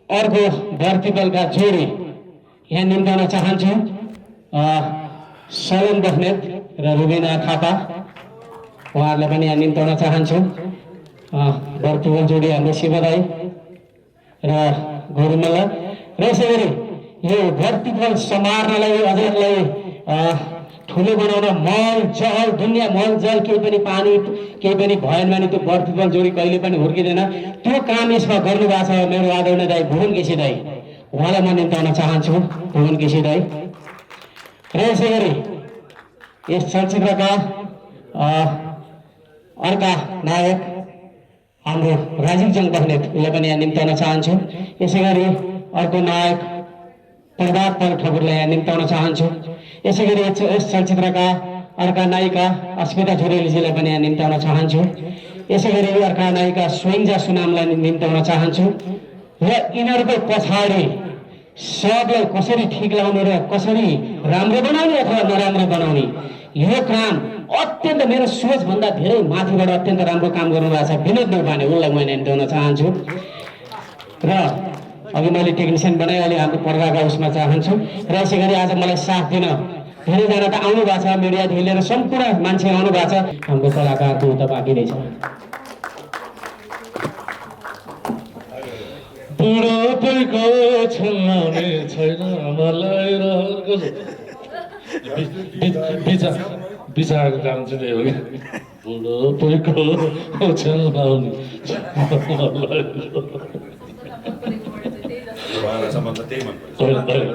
अर्को भर्तिबलका जोडी यहाँ निम्ताउन चाहन्छु। सलन बस्नेत र रुबिना थापा उहाँहरूलाई पनि यहाँ निम्ताउन चाहन्छु। भर्तिबल जोडी हाम्रो शिवदाई र गुरुमल्ल र यसै गरी यो भर्तिबल समार्नलाई हजुरलाई ठुलो बनाउन मल जल दुनियाँ मल जल केही पनि पानी केही पनि भएन भने त्यो भर्तिबल जोडी कहिले पनि हुर्किँदैन। त्यो काम यसमा गर्नुभएको छ मेरो आदरणीय दाई भुवन केसी दाई, उहाँलाई म निम्ताउन चाहन्छु। भुवन केसी दाई र यसै गरी यस चलचित्रका अर्का नायक हाम्रो राजीव जङ बस्नेत, उसलाई पनि यहाँ निम्ताउन चाहन्छु। यसै गरी अर्को नायक प्रभात पल ठकुरलाई यहाँ निम्ताउन चाहन्छु। यसै गरी यस चलचित्रका अर्का नायिका अस्मिता झुरेलीजीलाई पनि यहाँ निम्ताउन चाहन्छु। यसै गरी अर्का नायिका स्वयंजा सुनामलाई निम्ताउन चाहन्छु। र यिनीहरूको पछाडि सबलाई कसरी ठिक लगाउने र कसरी राम्रो बनाउने अथवा नराम्रो बनाउने यो काम अत्यन्त मेरो सोचभन्दा धेरै माथिबाट अत्यन्त राम्रो काम गर्नुभएको छ विनोद नौपाने, उसलाई मैले निम्ताउन चाहन्छु। र अघि मैले टेक्निसियन बनाइहालेँ हाम्रो पर्दाका उसमा चाहन्छु। र यसै गरी आज मलाई साथ दिन धेरैजना त आउनु भएको छ, मिडियादेखि लिएर सम्पूर्ण मान्छे आउनु भएको छ। हाम्रो कलाकारको उता बाँकी रहेछ। बुढोपैको छल्लाउने छैन मलाई रहरको बिचारको कारण चाहिँ त्यही हो कि बुढोपैको छल्लाउने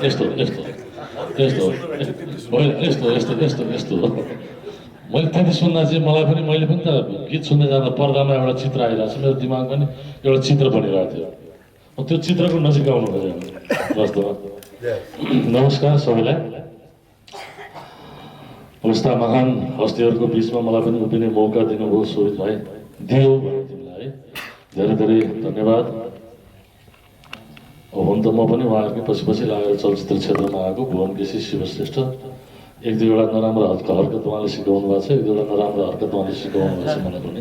यस्तो यस्तो यस्तो होइन यस्तो यस्तो यस्तो यस्तो हो। मैले त्यति सुन्दा चाहिँ मलाई पनि मैले पनि त गीत सुन्दै जाँदा पर्दामा एउटा चित्र आइरहेको छ, मेरो दिमाग पनि एउटा चित्र बनिरहेको थियो। त्यो चित्रको नजिक आउनु पऱ्यो वास्तवमा। नमस्कार सबैलाई। यस्ता महान हस्तीहरूको बिचमा मलाई पनि उभिने मौका दिनुभयो सोभित भाइ, दियो भने तिमीलाई है धेरै धेरै धन्यवाद। हुन त म पनि उहाँहरूकै पछि पछि लागेर चलचित्र क्षेत्रमा आएको। भुवन केसी, शिवश्रेष्ठ, एक दुईवटा नराम्रो हरकत उहाँले सिकाउनु भएको छ, एक दुईवटा नराम्रो हरकत उहाँले सिकाउनु भएको छ मलाई पनि।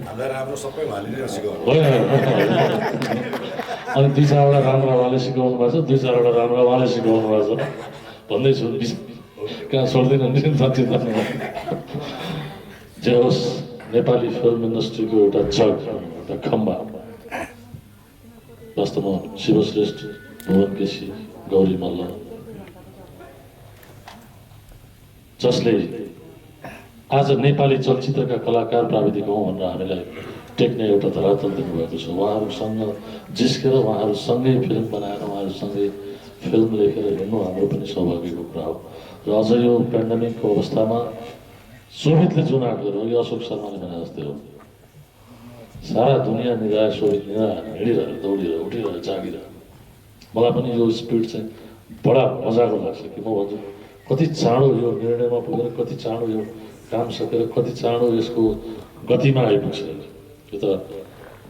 अनि दुई चारवटा राम्रो उहाँले सिकाउनु भएको छ, दुई चारवटा राम्रो उहाँले सिकाउनु भएको छ भन्दैछु। कहाँ छोड्दैन नि जति धन्यवाद। जे होस्, नेपाली फिल्म इन्डस्ट्रीको एउटा जग, एउटा खम्बा वास्तवमा शिवश्रेष्ठ, भुवन केसी, गौरी मल्ल, जसले आज नेपाली चलचित्रका कलाकार प्राविधिक हौँ भनेर हामीलाई टेक्ने एउटा धरातल दिनुभएको छ। उहाँहरूसँग जिस्केर उहाँहरूसँगै फिल्म बनाएर उहाँहरूसँगै फिल्म लेखेर हिँड्नु हाम्रो पनि सौभाग्यको कुरा हो। र अझ यो पेन्डेमिकको अवस्थामा शोभितले जुन आँट गर्यो, यो अशोक शर्माले भने जस्तै हो। सारा दुनियाँ निधाए शोभित निधाएर हिँडिरहेर दौडिरहेर उठिरहेर जागिरहेर। मलाई पनि यो स्पिड चाहिँ बडा मजाको लाग्छ कि म भन्छु कति चाँडो यो निर्णयमा पुगेर, कति चाँडो यो काम सकेर, कति चाँडो यसको गतिमा आइपुग्छ। यो त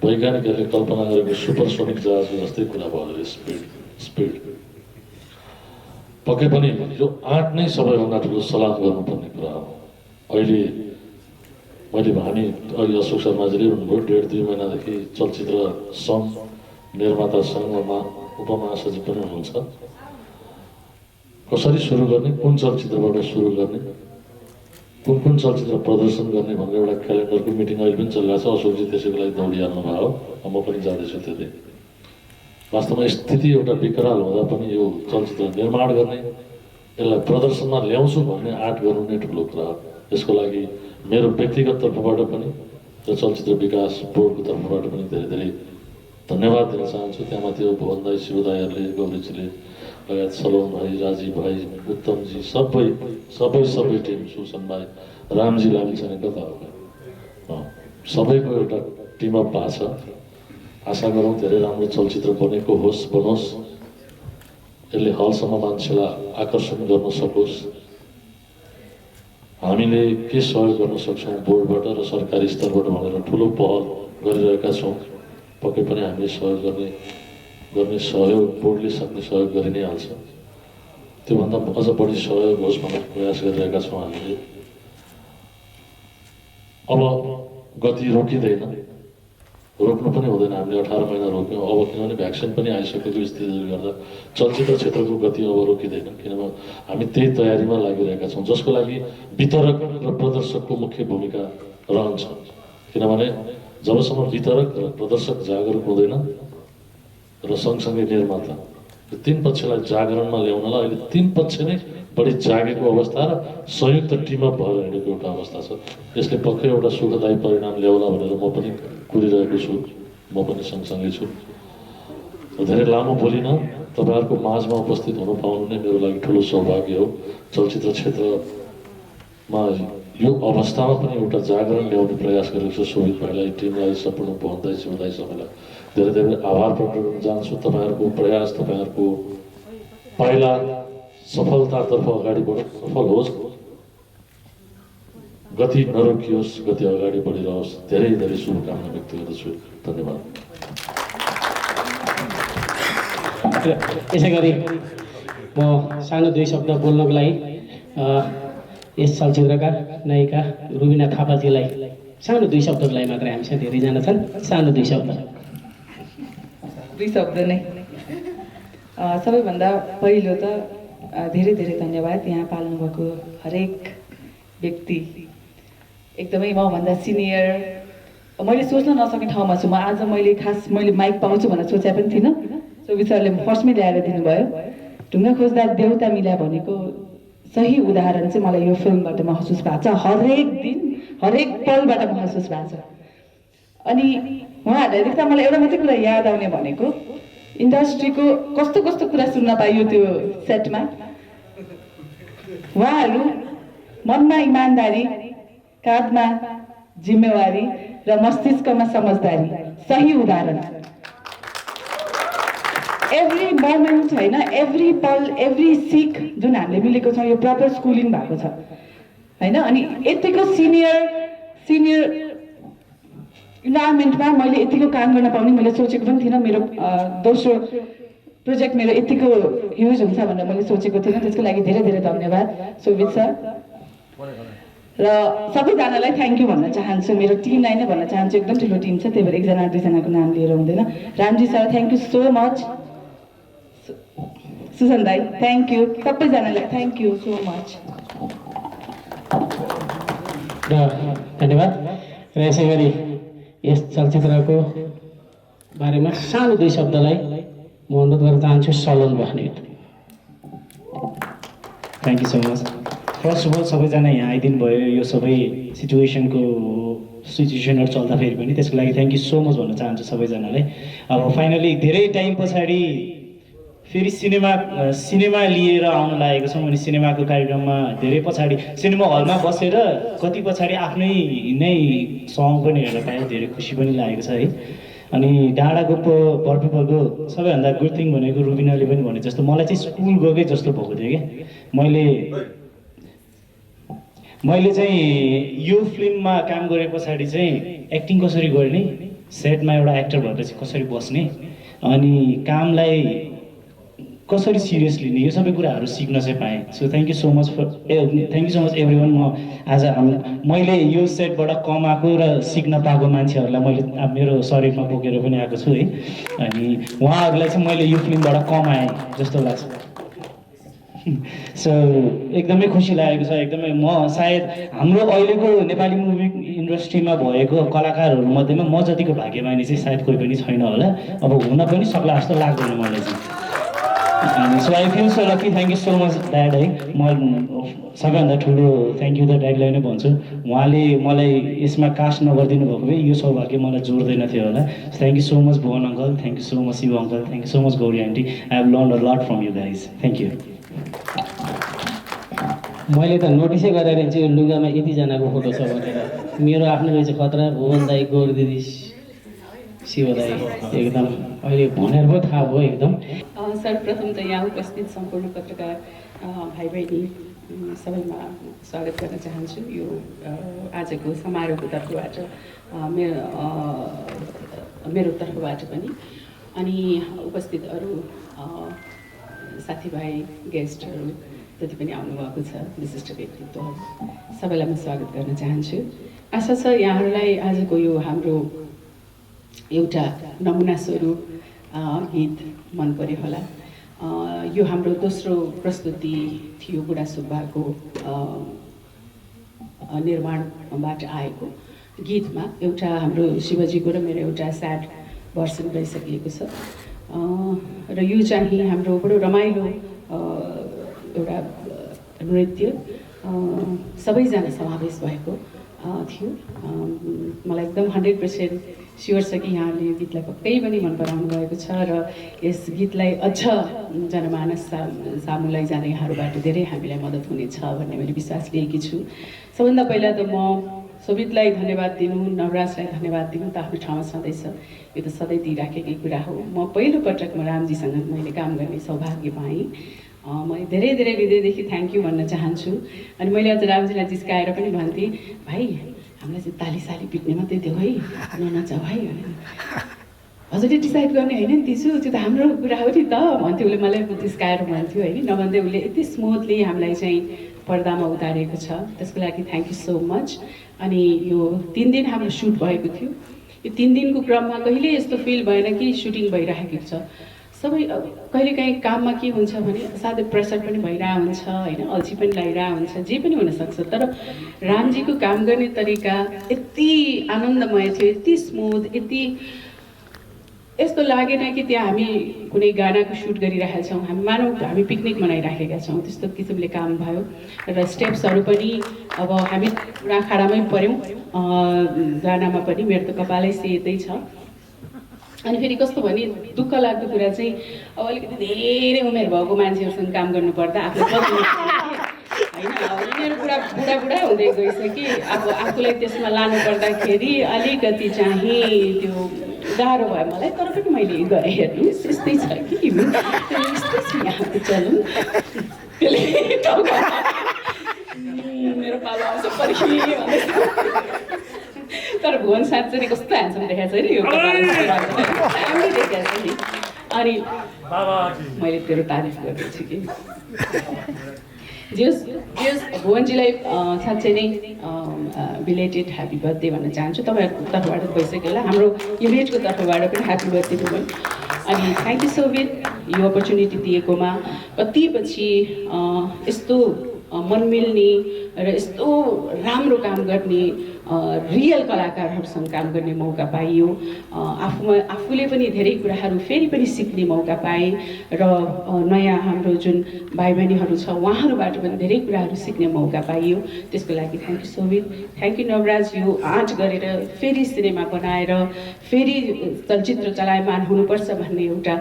वैज्ञानिकहरूले कल्पना गरेको सुपरसोनिक जहाजको जस्तै कुरा भयो। स्पिड पक्कै पनि यो आँट नै सबैभन्दा ठुलो सलाम गर्नुपर्ने कुरा हो। अहिले हामी अहिले अशोक शर्माजीले भन्नुभयो 1.5-2 महिनादेखि चलचित्र सङ्घ निर्माता सङ्घमा उपमहासचिव पनि हुनुहुन्छ। कसरी सुरु गर्ने, कुन चलचित्रबाट सुरु गर्ने, कुन चलचित्र प्रदर्शन गर्ने भनेर एउटा क्यालेन्डरको मिटिङ अहिले पनि चलिरहेको छ। अशोकजी त्यसैको लागि दौडिहाल्नु भयो, म पनि जाँदैछु त्यतै। वास्तवमा स्थिति एउटा विकराल हुँदा पनि यो चलचित्र निर्माण गर्ने, यसलाई प्रदर्शनमा ल्याउँछु भन्ने आँट गर्नु नै ठुलो कुरा हो। यसको लागि मेरो व्यक्तिगत तर्फबाट पनि र चलचित्र विकास बोर्डको तर्फबाट पनि धेरै धेरै धन्यवाद दिन चाहन्छु। त्यहाँमाथि भुवन दाई, शिव दाईहरूले, गौरीजीले लगायत सलोन भाइ, राजीव भाइ, उत्तमजी, सबै टिम, सुसन भाइ, रामजी लामिछाने कता हो, सबैको एउटा टिम अप भएको छ। आशा गरौँ धेरै राम्रो चलचित्र बनोस्, यसले हलसम्म मान्छेलाई आकर्षण गर्न सकोस्। हामीले के सहयोग गर्न सक्छौँ बोर्डबाट र सरकारी स्तरबाट भनेर ठुलो पहल गरिरहेका छौँ। पक्कै पनि हामीले सहयोग गर्ने सहयोग बोर्डले सक्ने सहयोग गरि नै हाल्छ। त्योभन्दा अझ बढी सहयोग होस् भन्ने प्रयास गरिरहेका छौँ हामीले। अब गति रोकिँदैन, रोक्नु पनि हुँदैन। हामीले 18 महिना रोक्यौँ। अब किनभने भ्याक्सिन पनि आइसकेको स्थितिले गर्दा चलचित्र क्षेत्रको गति अब रोकिँदैन, किनभने हामी त्यही तयारीमा लागिरहेका छौँ, जसको लागि वितरक र प्रदर्शकको मुख्य भूमिका रहन्छ। किनभने जबसम्म वितरक र प्रदर्शक जागरुक हुँदैन र सँगसँगै निर्माता, यो तीन पक्षलाई जागरणमा ल्याउनलाई अहिले तीन पक्ष नै बढी जागेको अवस्था र संयुक्त टिमअप भएर हिँडेको एउटा अवस्था छ। यसले पक्कै एउटा सुखदायी परिणाम ल्याउला भनेर म पनि कुरिरहेको छु, म पनि सँगसँगै छु। धेरै लामो बोलिन, तपाईँहरूको माझमा उपस्थित हुन पाउनु नै मेरो लागि ठुलो सौभाग्य हो। चलचित्र क्षेत्रमा यो अवस्थामा पनि एउटा जागरण ल्याउने प्रयास गरेको छु। शोभित भाइलाई, टिमलाई, सम्पूर्ण बन्दै सिउँदै सबैलाई धेरै धेरै आभार प्रकट गर्न चाहन्छु। तपाईँहरूको प्रयास, तपाईँहरूको पाइला सफलतातर्फ अगाडि बढोस्, सफल होस्, गति नरोकियोस्, गति अगाडि बढिरहोस्। धेरै धेरै शुभकामना व्यक्त गर्दछु। धन्यवाद। यसै गरी म सानो दुई शब्द बोल्नको लागि यस चलचित्रका नायिका रुबिना थापाजीलाई सानो दुई शब्दको लागि मात्रै, हामीसँग धेरैजना छन्, सानो दुई शब्द नै। सबैभन्दा पहिलो त धेरै धेरै धन्यवाद यहाँ पाल्नुभएको हरेक व्यक्ति। एकदमै मभन्दा सिनियर, मैले सोच्न नसक्ने ठाउँमा छु म आज। मैले माइक पाउँछु भनेर सोचे पनि थिइनँ। शोभित सरले फर्स्टमै ल्याएर दिनुभयो। ढुङ्गा खोज्दा देउता मिला भनेको सही उदाहरण चाहिँ मलाई यो फिल्मबाट महसुस भएको छ। हरेक दिन हरेक पलबाट महसुस भएको छ। अनि उहाँहरूलाई देख्दा मलाई एउटा मात्रै कुरा याद आउने भनेको इन्डस्ट्रीको कस्तो कस्तो कुरा सुन्न पाइयो त्यो सेटमा। उहाँहरू मनमा इमान्दारी, काँधमा जिम्मेवारी र मस्तिष्कमा समझदारी, सही उदाहरण। एभ्री मोमेन्ट होइन, एभ्री पल, एभ्री सिक जुन हामीले मिलेको छौँ, यो प्रपर स्कुलिङ भएको छ होइन। अनि यतिको सिनियर इन्भाइरोमेन्टमा मैले यतिको काम गर्न पाउने मैले सोचेको पनि थिइनँ। मेरो दोस्रो प्रोजेक्ट मेरो यतिको ह्युज हुन्छ भनेर मैले सोचेको थिइनँ। त्यसको लागि धेरै धेरै धन्यवाद शोभित सर। र सबैजनालाई थ्याङ्क यू भन्न चाहन्छु। मेरो टिमलाई नै भन्न चाहन्छु, एकदम ठुलो टिम छ, त्यही भएर एकजना दुईजनाको नाम लिएर हुँदैन। Ramji sir thank you so much. Susan दाई थ्याङ्क यू। सबैजनालाई थ्याङ्क यू सो मच। धन्यवाद। र यसै गरी यस चलचित्रको बारेमा सानो दुई शब्दलाई म अनुरोध गर्न चाहन्छु Salon Basnet. Thank you so much. First of all सबैजना यहाँ आइदिनु भयो, यो सबै सिचुएसनहरू चल्दाखेरि पनि त्यसको लागि थ्याङ्क यू सो मच भन्न चाहन्छु सबैजनालाई। अब फाइनली धेरै टाइम पछाडि फेरि सिनेमा लिएर आउन लागेको छौँ। अनि सिनेमाको कार्यक्रममा धेरै पछाडि सिनेमा हलमा बसेर कति पछाडि आफ्नै नै सङ पनि हेर्न पाएँ, धेरै खुसी पनि लागेको छ है। अनि डाँडाको बर्पिपलको सबैभन्दा गुड थिङ भनेको रुबिनाले पनि भने जस्तो मलाई चाहिँ स्कुल गएकै जस्तो भएको थियो क्या। मैले चाहिँ यो फिल्ममा काम गरे पछाडि चाहिँ एक्टिङ कसरी गर्ने, सेटमा एउटा एक्टर भएर चाहिँ कसरी बस्ने, अनि कामलाई कसरी सिरियस लिने, यो सबै कुराहरू सिक्न चाहिँ पाएँ। So thank you so much every one. आज मैले यो सेटबाट कमाएको र सिक्न पाएको मान्छेहरूलाई मैले मेरो शरीरमा बोकेर पनि आएको छु है। अनि उहाँहरूलाई चाहिँ मैले यो फिल्मबाट कमाएँ जस्तो लाग्छ। सो एकदमै खुसी लागेको छ। एकदमै म सायद हाम्रो अहिलेको नेपाली मुभी इन्डस्ट्रीमा भएको कलाकारहरूमध्येमा म जतिको भाग्यमानी चाहिँ सायद कोही पनि छैन होला। अब हुन पनि सक्ला जस्तो लाग्दैन मलाई चाहिँ। So I feel so lucky. Thank you so much dad है। म सबैभन्दा ठुलो थ्याङ्क यू त ड्याडलाई नै भन्छु। उहाँले मलाई यसमा कास्ट नगरिदिनु भएको भए यो सौभाग्य मलाई जोड्दैन थियो होला। Thank you so much Bhuwan uncle, thank you so much Shiva uncle, thank you so much Gauri aunty. I have learn a lot from you guys. Thank you. मैले त नोटिसै गरेर चाहिँ लुगामा यतिजनाको फोटो छ भनेर। मेरो आफ्नो रहेछ खतरा। भुवन दाई, गौरी दिदी, शिव दाई, एकदम अहिले भनेर पो थाहा भयो एकदम। सर्वप्रथम त यहाँ उपस्थित सम्पूर्ण पत्रकार भाइ बहिनी सबैमा स्वागत गर्न चाहन्छु। यो आजको समारोहको तर्फबाट मेरो तर्फबाट पनि, अनि उपस्थित अरू साथीभाइ, गेस्टहरू जति पनि आउनुभएको छ, विशिष्ट व्यक्तित्वहरू सबैलाई म स्वागत गर्न चाहन्छु। आशा छ यहाँहरूलाई आजको यो हाम्रो एउटा नमुना स्वरूप गीत मन पर्यो होला। यो हाम्रो दोस्रो प्रस्तुति थियो बुढा सुब्बाको निर्माणबाट आएको गीतमा एउटा हाम्रो शिवजीको र मेरो एउटा स्याड भर्सन गइसकिएको छ र यो चाहिँ हाम्रो बडो रमाइलो एउटा नृत्य सबैजना समावेश भएको थियो। मलाई एकदम 100% स्योर छ कि यहाँले यो गीतलाई पक्कै पनि मन पराउनु भएको छ र यस गीतलाई अझ जनमानस सामु लैजान यहाँहरूबाट धेरै हामीलाई मद्दत हुनेछ भन्ने मैले विश्वास लिएकी छु। सबभन्दा पहिला त म शोभितलाई धन्यवाद दिनु, नवराजलाई धन्यवाद दिनु त आफ्नो ठाउँमा छँदैछ, यो त सधैँ दिइराखेकै कुरा हो। म पहिलोपटक रामजीसँग मैले काम गर्ने सौभाग्य पाएँ। मैले धेरै धेरै हृदयदेखि थ्याङ्क यू भन्न चाहन्छु। अनि मैले अझ रामजीलाई जिस्काएर पनि भन्थेँ, भाइ हामीलाई चाहिँ तालीसाली पिट्ने मात्रै देऊ है, ननचाउ है भनेर। हजुरले डिसाइड गर्ने होइन नि दिसु, त्यो त हाम्रो कुरा हो नि त भन्थ्यो उसले, मलाई जिस्काएर भन्थ्यो होइन। नभन्दै उसले यति स्मुथली हामीलाई चाहिँ पर्दामा उतारेको छ, त्यसको लागि थ्याङ्क यू सो मच। अनि यो 3 दिन हाम्रो सुट भएको थियो। यो 3 दिनको क्रममा कहिले यस्तो फिल भएन कि सुटिङ भइरहेको छ। सबै कहिलेकाहीँ काममा के हुन्छ भने साथै प्रेसर पनि भइरहेको हुन्छ होइन, अल्छी पनि लागिरहेको हुन्छ, जे पनि हुनसक्छ। तर रामजीको काम गर्ने तरिका यति आनन्दमय थियो, यति स्मुथ, यति यस्तो लागेन कि त्यहाँ हामी कुनै गानाको सुट गरिरहेका छौँ, हामी मानौँ हामी पिकनिक मनाइराखेका छौँ, त्यस्तो किसिमले काम भयो। र स्टेप्सहरू पनि अब हामी पुरा खाडामै पऱ्यौँ गानामा पनि, मेरो त कपालै सेतै छ। अनि फेरि कस्तो भने दुःख लाग्दो कुरा चाहिँ अब अलिकति धेरै उमेर भएको मान्छेहरूसँग काम गर्नुपर्दा आफूले होइन, अब उनीहरू पुरा बुढा हुँदै गइसके, अब आफूलाई त्यसमा लानु पर्दाखेरि अलिकति चाहिँ त्यो गाह्रो भयो मलाई। तर पनि मैले गरेँ, हेर्नुहोस् यस्तै छ कि यस्तै छ यहाँको चलन, त्यसले मेरो पालो आउँछ पर्खिए भन्दै। तर भुवन साँच्चै कस्तो ह्यान्डसम देखाएको छ नि, यो राम्रै देखाएको छ नि। अनि मैले तेरो तारिफ गर्दैछु कि जे भुवनजीलाई साँच्चै नै बिलेटेड ह्याप्पी बर्थडे भन्न चाहन्छु। तपाईँहरूको तर्फबाट भइसक्यो होला, हाम्रो युनिटको तर्फबाट पनि ह्याप्पी बर्थडे भुवन। अनि थ्याङ्क यू सो मच यो अपर्च्युनिटी दिएकोमा। कति पछि यस्तो मनमिल्ने र यस्तो राम्रो काम गर्ने रियल कलाकारहरूसँग काम गर्ने मौका पाइयो। आफूले पनि धेरै कुराहरू फेरि पनि सिक्ने मौका पाएँ र नयाँ हाम्रो जुन भाइ बहिनीहरू छ उहाँहरूबाट पनि धेरै कुराहरू सिक्ने मौका पाइयो। त्यसको लागि thank you so much. Thank you Navraj, यो आँट गरेर फेरि सिनेमा बनाएर फेरि चलचित्र चलायमान हुनुपर्छ भन्ने एउटा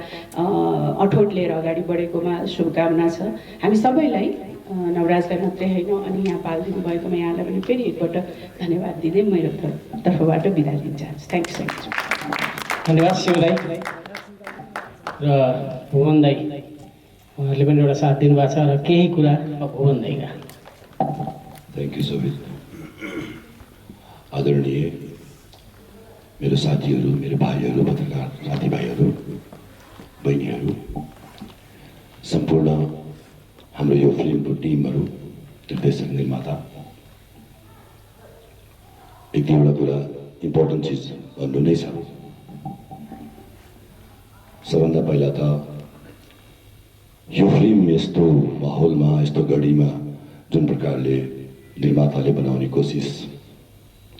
अठोट लिएर अगाडि बढेकोमा शुभकामना छ हामी सबैलाई, नवराजलाई मात्रै होइन। अनि यहाँ पालिदिनु भएकोमा यहाँलाई पनि फेरि एकपल्ट धन्यवाद दिँदै मेरो तर्फबाट बिदा दिन चाहन्छु। Thank you so much. धन्यवाद शिवलाई र भुवन दाई, उहाँहरूले पनि एउटा साथ दिनुभएको छ। र केही कुरा भुवन दाईका। Thank you Sobhit. आदरणीय मेरो साथीहरू, मेरो भाइहरू, पत्रकार साथीभाइहरू, बहिनीहरू, सम्पूर्ण हाम्रो यो फिल्मको टिमहरू, निर्देशक, निर्माता, एक दुईवटा कुरा इम्पोर्टेन्ट चिज भन्नु नै छ। सबभन्दा पहिला त यो फिल्म यस्तो माहौलमा, यस्तो गढीमा जुन प्रकारले निर्माताले बनाउने कोसिस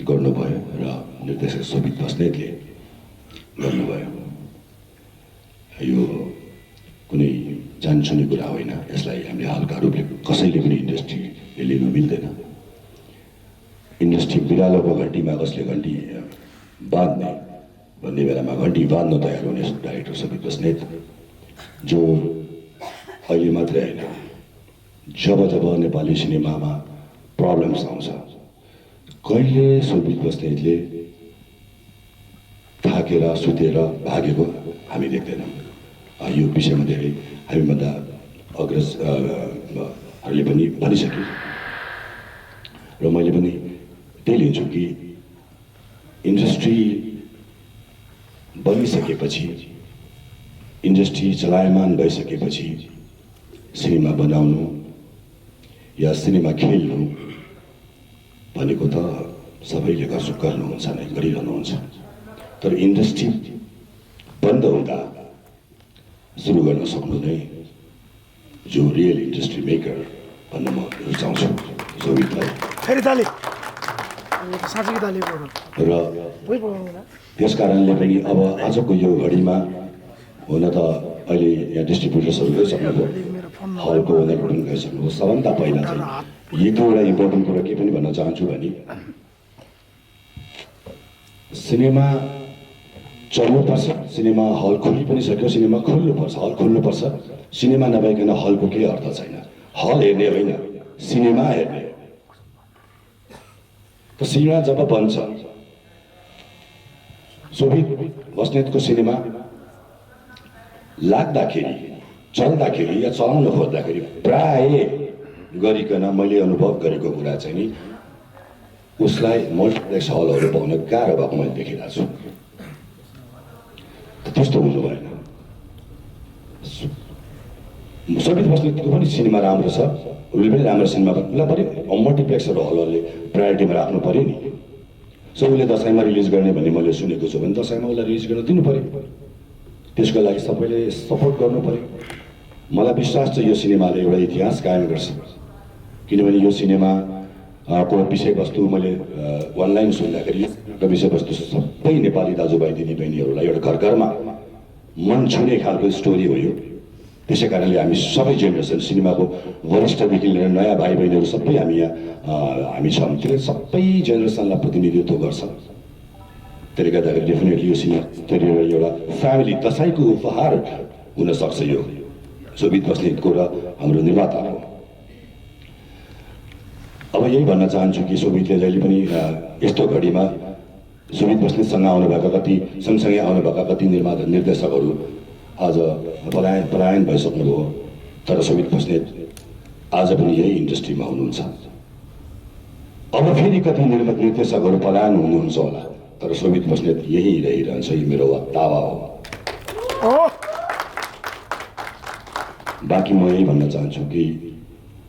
गर्नुभयो र निर्देशक शोभित बस्नेतले गर्नुभयो, यो कुनै जान्छुने कुरा होइन। यसलाई हामीले हल्का रूपले कसैले पनि इन्डस्ट्रीले लिनु मिल्दैन। इन्डस्ट्री बिरालोको घन्टीमा कसले घन्टी बाँध्ने भन्ने बेलामा घन्टी बाँध्न तयार हुने डाइरेक्टर शोभित बस्नेत, जो अहिले मात्रै होइन, जब जब नेपाली सिनेमामा प्रब्लम्स आउँछ कहिले शोभित बस्नेतले थाकेर सुतेर भागेको हामी देख्दैनौँ। यो विषयमा धेरै हामीभन्दा अग्रजहरूले पनि भनिसके र मैले पनि त्यही लिन्छु कि इन्डस्ट्री बनिसकेपछि, इन्डस्ट्री चलायमान भइसकेपछि सिनेमा बनाउनु या सिनेमा खेल्नु भनेको त सबैले गर्नुहुन्छ नै, गरिरहनुहुन्छ। तर इन्डस्ट्री बन्द हुँदा सुरु गर्न सक्नु नै जो रियल इन्डस्ट्री मेकर भन्न म रुचाउँछु सोभितलाई। र त्यस कारणले पनि अब आजको यो घडीमा हुन त अहिले यहाँ डिस्ट्रिब्युटर्सहरू गइसक्नुभयो, हलको ओनरहरू पनि गइसक्नुभयो। सबभन्दा पहिला चाहिँ एक दुईवटा इम्पोर्टेन्ट कुरा के पनि भन्न चाहन्छु भने सिनेमा चल्नुपर्छ, सिनेमा हल खोली पनि सक्यो, सिनेमा खोल्नुपर्छ, हल खोल्नुपर्छ। सिनेमा नभइकन हलको केही अर्थ छैन। हल हेर्ने होइन, सिनेमा हेर्ने हो। त सिनेमा जब बन्छ, शोभित बस्नेतको सिनेमा लाग्दाखेरि, चल्दाखेरि या चलाउन खोज्दाखेरि प्राय गरिकन मैले अनुभव गरेको कुरा चाहिँ नि उसलाई मल्टिप्लेक्स हलहरू पाउन गाह्रो भएको मैले देखिरहेको छु। त्यस्तो हुनु भएन। शोभित बस्नेतको पनि सिनेमा राम्रो छ, उसले पनि राम्रो सिनेमा उसलाई पनि मल्टिप्लेक्सहरू हलहरूले प्रायोरिटीमा राख्नु पऱ्यो नि। सो उसले दसैँमा रिलिज गर्ने भन्ने मैले सुनेको छु भने दसैँमा उसलाई रिलिज गर्न दिनु पऱ्यो। त्यसको लागि सबैले सपोर्ट गर्नु पऱ्यो। मलाई विश्वास छ यो सिनेमाले एउटा इतिहास कायम गर्छ, किनभने यो सिनेमा को विषयवस्तु मैले अनलाइन सुन्दाखेरि विषयवस्तु सबै नेपाली दाजुभाइ दिदीबहिनीहरूलाई एउटा घर घरमा मन छुने खालको स्टोरी हो यो। त्यसै कारणले हामी सबै जेनेरेसन सिनेमाको वरिष्ठदेखि लिएर नयाँ भाइ बहिनीहरू सबै हामी छौँ, त्यसले सबै जेनेरेसनलाई प्रतिनिधित्व गर्छ। त्यसले गर्दाखेरि डेफिनेटली यो सिनेमा एउटा फ्यामिली दसैँको उपहार हुनसक्छ यो शोभित बस्नेतको र हाम्रो निर्माताको। अब यही भन्न चाहन्छु कि शोभितले जहिले पनि यस्तो घडीमा शोभित बस्नेतसँग आउनुभएका कति सँगसँगै आउनुभएका कति निर्माता निर्देशकहरू आज पलायन भइसक्नुभयो, तर शोभित बस्नेत आज पनि यही इन्डस्ट्रीमा हुनुहुन्छ। अब फेरि कति निर्देशकहरू पलायन हुनुहुन्छ होला, तर शोभित बस्नेत यही रहिरहन्छ। यो मेरो दावा हो। बाँकी म यही भन्न चाहन्छु कि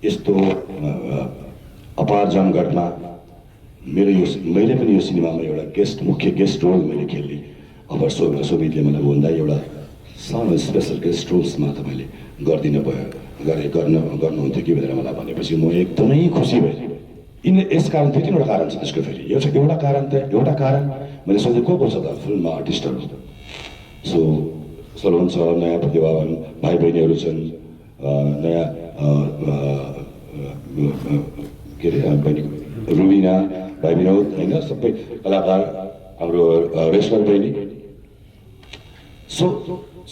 यस्तो अपार जमघटमा मैले पनि यो सिनेमामा एउटा मुख्य गेस्ट रोल मैले खेल्ने अब शोभितले मलाई भन्दा एउटा सानो स्पेसल गेस्ट रोल्समा तपाईँले गर्नुहुन्थ्यो कि भनेर मलाई भनेपछि म एकदमै खुसी भएँ। यस कारण दुई तिनवटा कारण छ त्यसको। फेरि एउटा कारण मैले सोधेँ को छ त फिल्ममा आर्टिस्टहरू। सलोन छ, नयाँ प्रतिभावान भाइ बहिनीहरू छन्, नयाँ के अरे बहिनी रुबिना, भाइ विनोद, होइन सबै कलाकार, हाम्रो रेस्लर बहिनी।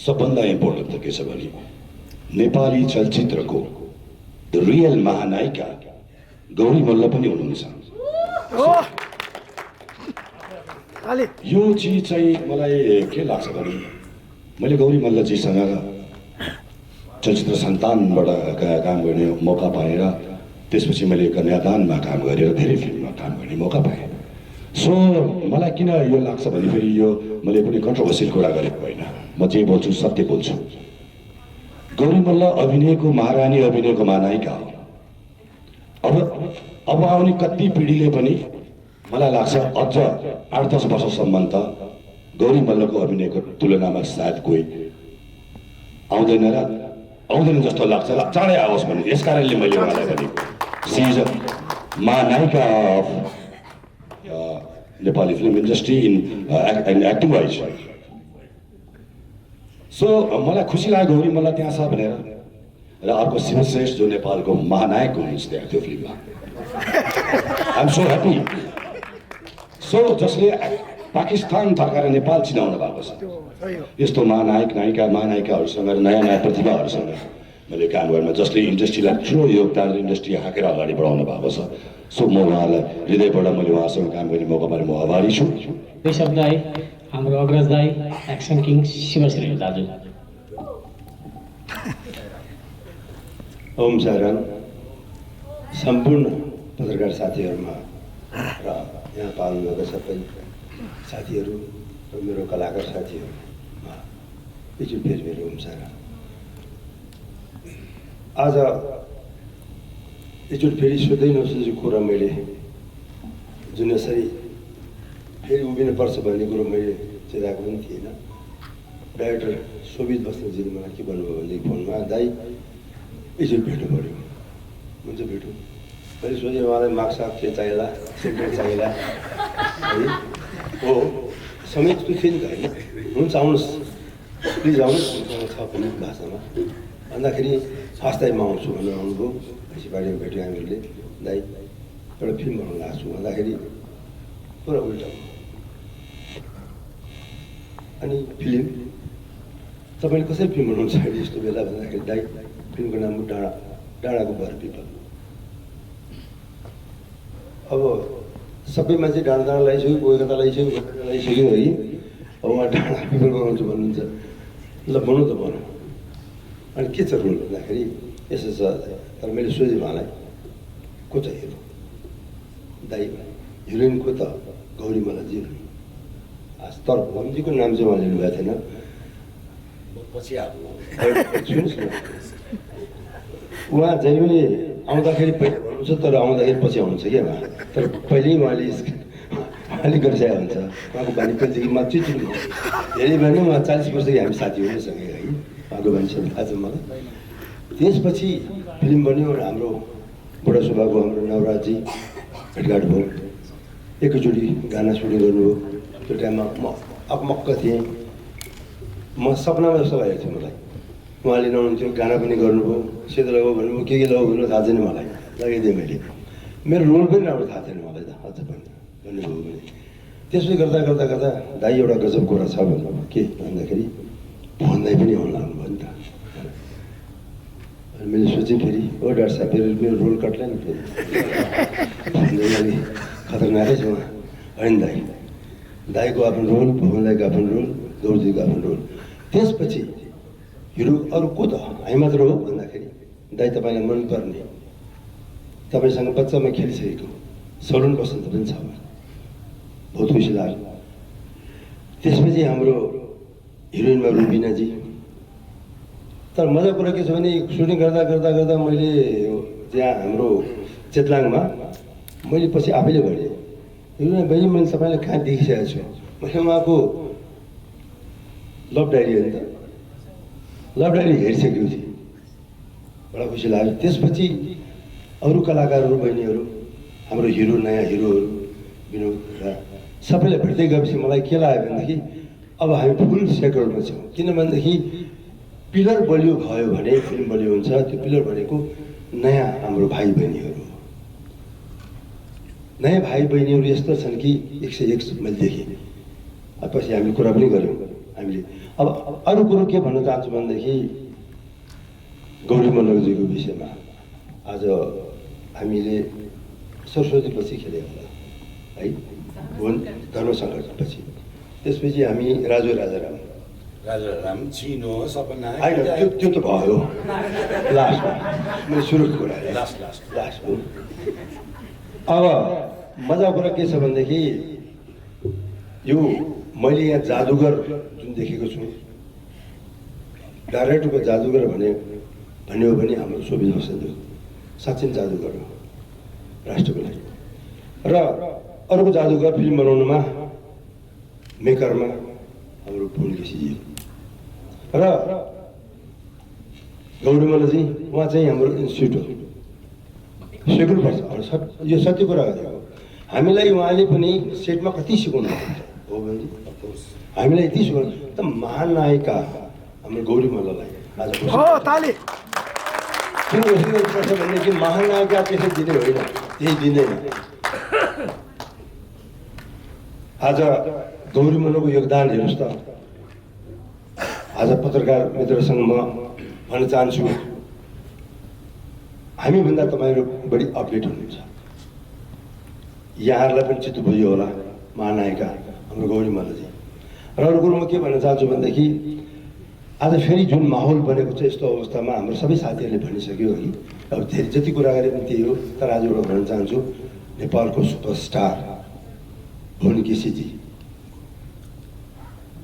सबभन्दा इम्पोर्टेन्ट त के छ भने नेपाली चलचित्रको द रियल महानायिका गौरी मल्ल पनि हुनुहुन्छ। यो चिज चाहिँ मलाई के लाग्छ भने मैले गौरी मल्लजीसँग चलचित्र सन्तानबाट काम गर्ने मौका पाएँ र त्यसपछि मैले कन्यादानमा काम गरेर धेरै फिल्ममा काम गर्ने मौका पाएँ। मलाई किन यो लाग्छ भने फेरि यो मैले कुनै कन्ट्रोभर्सियल कुरा गरेको होइन, म जे बोल्छु सत्य बोल्छु। गौरी मल्ल अभिनयको महारानी, अभिनयको महानायिका हो। अब आउने कति पिँढीले पनि मलाई लाग्छ अझ 8-10 वर्षसम्म त गौरी मल्लको अभिनयको तुलनामा सायद कोही आउँदैन जस्तो लाग्छ। चाँडै आओस् भने यस कारणले मैले उहाँलाई भनेको सी इज अ महानायिका of Nepali film industry in acting wise. मलाई खुसी लाग्यो गौरी मल्ल त्यहाँ छ भनेर। र अर्को शिवश्रेष्ठ जो नेपालको महानायक हुनुहुन्छ त्यहाँ त्यो फिल्ममा। I am so happy. जसले पाकिस्तान फर्काएर नेपाल चिनाउनु भएको छ, यस्तो महानायिकाहरूसँग नयाँ प्रतिभाहरूसँग मैले काम गर्न, जसले इन्डस्ट्रीलाई ठुलो योगदान, इन्डस्ट्री हाँकेर अगाडि बढाउनु भएको छ। म उहाँलाई हृदयबाट मैले उहाँसँग काम गर्ने मौका पाएर म आभारी छु। ऋषभ दाई, हाम्रो अग्रज दाई, एक्सन किङ शिवश्री दाजु। ओम साईराम। सम्पूर्ण पत्रकार साथीहरूमा र यहाँ पाल्नुभएका सबै साथीहरू र मेरो कलाकार साथीहरूमा एकचोटि फेरि ओम साईराम। आज एकचोटि फेरि सोध्दै नसोचेको कुरा मैले जुन यसरी फेरि उभिनुपर्छ भन्ने कुरो मैले चिताएको पनि थिएन। डाइरेक्टर शोभित बस्नेजीले मलाई के भन्नुभयो भनेदेखि फोनमा, दाइ एकचोटि भेट्नु पऱ्यो। हुन्छ भेटौँ। मैले सोचेँ उहाँलाई मार्क्ससार्क के चाहिएला, सेन्टर चाहिएला है। हो समय त्यस्तो थियो नि त होइन। हुन्छ आउनुहोस्, प्लिज आउनुहोस्, हामीसँग छ पनि भाषामा। भन्दाखेरि हस् दाइ म आउँछु भनेर आउनुभयो। पछि बारीमा भेट्यो हामीहरूले, दाइ एउटा फिल्म बनाउनु लाग्छु भन्दाखेरि पुरा उल्टा भयो। अनि फिल्म तपाईँले कसरी फिल्म बनाउनु छ अहिले यस्तो बेला भन्दाखेरि, दाइ फिल्मको नाम हो डाँडाको बर पिपल। अब सबै मान्छे डाँडा लगाइसक्यो, कोलकाता लगाइसक्यो है। अब उहाँ डाँडा पिपल बनाउँछु भन्नुहुन्छ। ल बनाउँ त बनाउँ। अनि के छ रोल भन्दाखेरि यसो छ। तर मैले सोधेँ उहाँलाई, को छ हिरो? दाइ हिरोइनको त गौरीमालाजी हुन्। तर भोमजीको नाम चाहिँ उहाँ लिनुभएको थिएन। पछि सुन्नुहोस् न, उहाँ जहिले पनि आउँदाखेरि पहिले भन्नुहुन्छ, तर आउँदाखेरि पछि आउँछ क्या उहाँ। तर पहिल्यै उहाँले गरिसकेको हुन्छ। उहाँको बानी पहिलेदेखि म चिन्छु। धेरै भने उहाँ 40 वर्षदेखि हामी साथी हुनसकेको है। उहाँको मान्छे थाहा छ मलाई। त्यसपछि फिल्म बन्यो र हाम्रो बुढा सुब्बाको हाम्रो नवराजी भेटघाट भयो। एकैचोटि गाना सुटिङ गर्नुभयो। त्यो टाइममा म अकमक्क थिएँ। म सपनामा जस्तो लागेको थियो मलाई। उहाँले नहुन्थ्यो, गाना पनि गर्नुभयो। सेतो लगाऊ भन्नुभयो, के लगाऊ भन्नु थाहा छैन मलाई। लगाइदिएँ मैले। मेरो रोल पनि राम्रो थाहा थिएन मलाई त अझ पनि भन्नुभयो भने। त्यसपछि गर्दा गर्दा गर्दा दाइ एउटा गजब कुरा छ भन्नुभयो। के भन्दाखेरि भन्दै पनि आउनु लाग्नुभयो नि त। अनि मैले सोचेँ फेरि, ओ डाक्टर साहब फेरि मेरो रोल कट्ला नि फेरि। भन्दै अलिक खतरनाकै छ उहाँ। होइन दाइ, दाइको आफ्नो रोल, भुवन दाइको आफ्नो रोल, गौरीजीको आफ्नो रोल। त्यसपछि हिरो अरू को त हामी मात्र हो भन्दाखेरि, दाइ तपाईँलाई मनपर्ने, तपाईँसँग बच्चामा खेलिसकेको सरुण बसन्त पनि छ। बहुत खुसी लाग्यो। त्यसपछि हाम्रो हिरोइनमा रुबिनाजी। तर मजा कुरा के छ भने सुटिङ गर्दा गर्दा गर्दा मैले त्यहाँ हाम्रो चेतलाङमा मैले पछि आफैले भनेँ, हिरोइन बहिनी मैले तपाईँलाई कहाँ देखिसकेको छु। मैले उहाँको लभ डायरी हो नि त, लभ डायरी हेरिसकेको थिएँ। बडा खुसी लाग्यो। त्यसपछि अरू कलाकारहरू बहिनीहरू, हाम्रो हिरो, नयाँ हिरोहरू विनोद सबैलाई भेट्दै गएपछि मलाई के लाग्यो भनेदेखि अब हामी फुल सेक्युरमा छौँ। किन भनेदेखि पिलर बलियो भयो भने फिल्म बलियो हुन्छ। त्यो पिलर भनेको नयाँ हाम्रो भाइ बहिनीहरू हो। नयाँ भाइ बहिनीहरू यस्तो छन् कि 101 मैले देखेँ। पछि हामीले कुरा पनि गऱ्यौँ हामीले। अब अरू कुरो के भन्न चाहन्छु भनेदेखि गौरी मल्लजीको विषयमा आज हामीले सरस्वती पछि खेल्यौँ होला है, भुवन धर्म सङ्घर्षपछि। त्यसपछि हामी राजु राजाराम चिनो सपना होइन, त्यो त भयो लास्टमा। मैले सुरुको कुरा लास्ट हो। अब मजा कुरा के छ भनेदेखि यो मैले यहाँ जादुगर जुन देखेको छु, डाइरेक्टरको जादुगर भन्ने हो भने हाम्रो शोभित बसन्त साँच्चै जादुगर हो राष्ट्रको लागि। र अर्को जादुगर फिल्म बनाउनुमा मेकरमा हाम्रो भुवन केसीजी र गौरी मल्लजी। उहाँ चाहिँ हाम्रो इन्स्टिट्युट हो, सिक्नुपर्छ। यो सत्य कुरा गरेको। हामीलाई उहाँले पनि सेटमा कति सिकाउनु हो भने हामीलाई यति सिकाउनु त। महान नायिका हाम्रो गौरी मल्ललाई आज किन घोषित गर्नुपर्छ भनेदेखि महान नायिका त्यसै दिने होइन, त्यही दिँदैन। आज गौरी मल्लको योगदान हेर्नुहोस् त। आज पत्रकार मित्रसँग म भन्न चाहन्छु, हामीभन्दा तपाईँहरू बढी अपडेट हुनुहुन्छ। यहाँहरूलाई पनि चित्त बुझ्यो होला महानायिका हाम्रो गौरी मल्लजी। र अरू कुरो म के भन्न चाहन्छु भनेदेखि आज फेरि जुन माहौल बनेको छ यस्तो अवस्थामा हाम्रो सबै साथीहरूले भनिसक्यो है। अब धेरै जति कुरा गरे पनि त्यही हो। तर आज एउटा भन्न चाहन्छु, नेपालको सुपरस्टार भुवन केसीजी।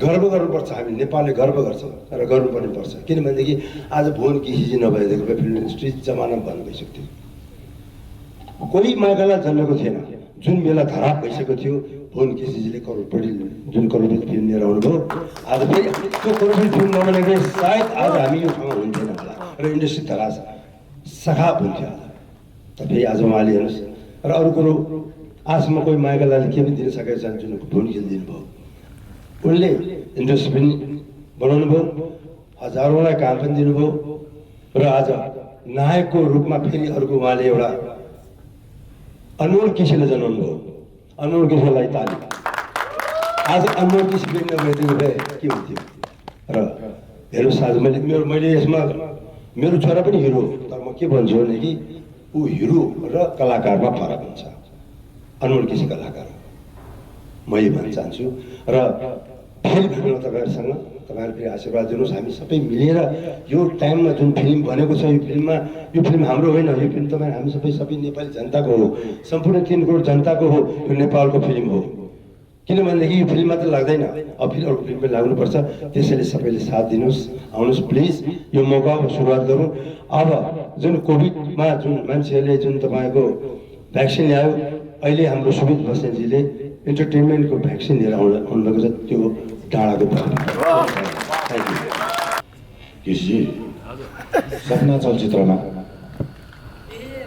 गर्व गर्नुपर्छ, हामी नेपालले गर्व गर्छ र गर्नुपर्ने पर्छ। किनभनेदेखि आज भुवन केसीजी नभएदेखि फिल्म इन्डस्ट्री जमाना बन्द भइसक्थ्यो। कोही माइकललाई जन्मेको थिएन। जुन बेला खराब भइसकेको थियो भुवन केसीजीले करोडपति जुन करोडपति फिल्म लिएर आउनुभयो आज फेरि त्यो करोडपति फिल्म नबनाइदिए सायद आज हामी यो ठाउँमा हुन्थेन होला र इन्डस्ट्री धरास सखाप हुन्थ्यो आज। त फेरि आज उहाँले हेर्नुहोस् र अरू कुरो आजसम्म कोही मायाका लागि के पनि दिन सकेको छैन जुन भुवन खेलिदिनु भयो उनले इन्डस्ट्री पनि बनाउनु भयो हजारौँलाई काम पनि दिनुभयो र आज नायकको रूपमा फेरि अर्को उहाँले एउटा अनमोल केसीले जन्माउनु भयो। अनमोल केसीलाई ताली। आज अनमोल केसी पनि नभइदिनु भए के हुन्थ्यो र हेर्नुहोस् आज मैले यसमा मेरो छोरा पनि हिरो तर म के भन्छु भने कि ऊ हिरो र कलाकारमा फरक हुन्छ। अनमोल केसी कलाकार म यही भन्न चाहन्छु र फेरि भेटौँ तपाईँहरूसँग तपाईँहरू फेरि आशीर्वाद दिनुहोस् हामी सबै मिलेर यो टाइममा जुन फिल्म बनेको छ यो फिल्म हाम्रो होइन यो फिल्म तपाईँ हामी सबै नेपाली जनताको हो सम्पूर्ण 3 करोड जनताको हो यो नेपालको फिल्म हो किनभनेदेखि यो फिल्म मात्र लाग्दैन अब फेरि अर्को फिल्म पनि लाग्नुपर्छ त्यसैले सबैले साथ दिनुहोस् आउनुहोस् प्लिज यो मौकाको सुरुवात गरौँ। अब जुन कोभिडमा जुन मान्छेहरूले जुन तपाईँको भ्याक्सिन ल्यायो अहिले हाम्रो सुमित बस्नेतजीले इन्टरटेनमेन्टको भ्याक्सिन लिएर आउनुभएको छ त्यो डाँडाको केसीजी सपना चलचित्रमा